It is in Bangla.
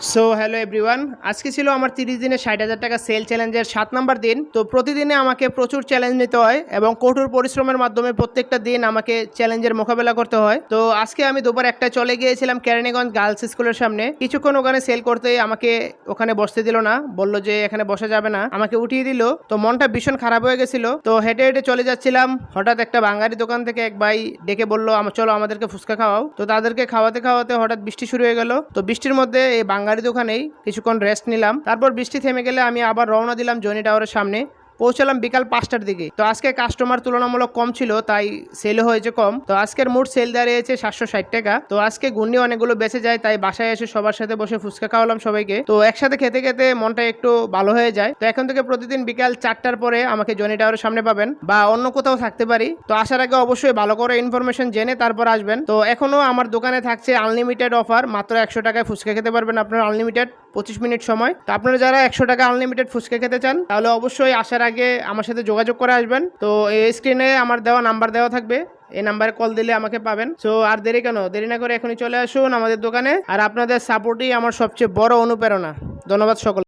সো হ্যালো এভরিওয়ান, আজকে ছিল আমার 30 দিনে 60,000 টাকা সেল চ্যালেঞ্জের 7 নাম্বার দিন। তো প্রতিদিনে আমাকে প্রচুর চ্যালেঞ্জ নিতে হয় এবং কঠোর পরিশ্রমের মাধ্যমে প্রত্যেকটা দিন আমাকে চ্যালেঞ্জের মোকাবেলা করতে হয়। তো আজকে আমি দুপুর একটা চলে গিয়েছিলাম কেরানীগঞ্জ গার্লস স্কুলের সামনে। কিছুক্ষণ ওখানে সেল করতে আমাকে ওখানে বসতে দিল না, বললো যে এখানে বসা যাবে না, আমাকে উঠিয়ে দিল। তো মনটা ভীষণ খারাপ হয়ে গেছিল। তো হেঁটে হেঁটে চলে যাচ্ছিলাম, হঠাৎ একটা বাঙালি দোকান থেকে এক ভাই ডেকে বললো চলো আমাদেরকে ফুচকা খাওয়াও। তো তাদেরকে খাওয়াতে খাওয়াতে হঠাৎ বৃষ্টি শুরু হয়ে গেল। তো বৃষ্টির মধ্যে এই বাঙালি দোকানেই কিছুক্ষণ রেস্ট নিলাম। তারপর বৃষ্টি থেমে গেলে আমি আবার রওনা দিলাম জনি টাওয়ারের সামনে। পৌঁছালাম বিকাল 5টার দিকে। তো আজকে কাস্টমার তুলনামূলক কম ছিল, তাই সেল হয়েছে কম। তো আজকের মোট সেল দাঁড়িয়েছে 760 টাকা। তো আজকে গুন্ডি অনেকগুলো বেঁচে যায়, তাই বাসায় এসে সবার সাথে বসে ফুচকা খাওয়ালাম সবাইকে। তো একসাথে খেতে খেতে মনটা একটু ভালো হয়ে যায়। তো এখন থেকে প্রতিদিন বিকাল 4টার পরে আমাকে জনি টাওয়ারের সামনে পাবেন, বা অন্য কোথাও থাকতে পারি। তো আসার আগে অবশ্যই ভালো করে ইনফরমেশন জেনে তারপর আসবেন। তো এখনো আমার দোকানে থাকছে আনলিমিটেড অফার, মাত্র 100 টাকায় ফুচকা খেতে পারবেন আপনারা আনলিমিটেড 25 মিনিট সময়। তো আপনারা যারা 100 টাকা আনলিমিটেড ফুচকা খেতে চান, তাহলে অবশ্যই আসার আগে আমার সাথে যোগাযোগ করে আসবেন। তো এই স্ক্রিনে আমার দেওয়া নাম্বার দেওয়া থাকবে, এই নাম্বারে কল দিলে আমাকে পাবেন। সো আর দেরি না করে এখনই চলে আসুন আমাদের দোকানে। আর আপনাদের সাপোর্টই আমার সবচেয়ে বড় অনুপ্রেরণা। ধন্যবাদ সকল।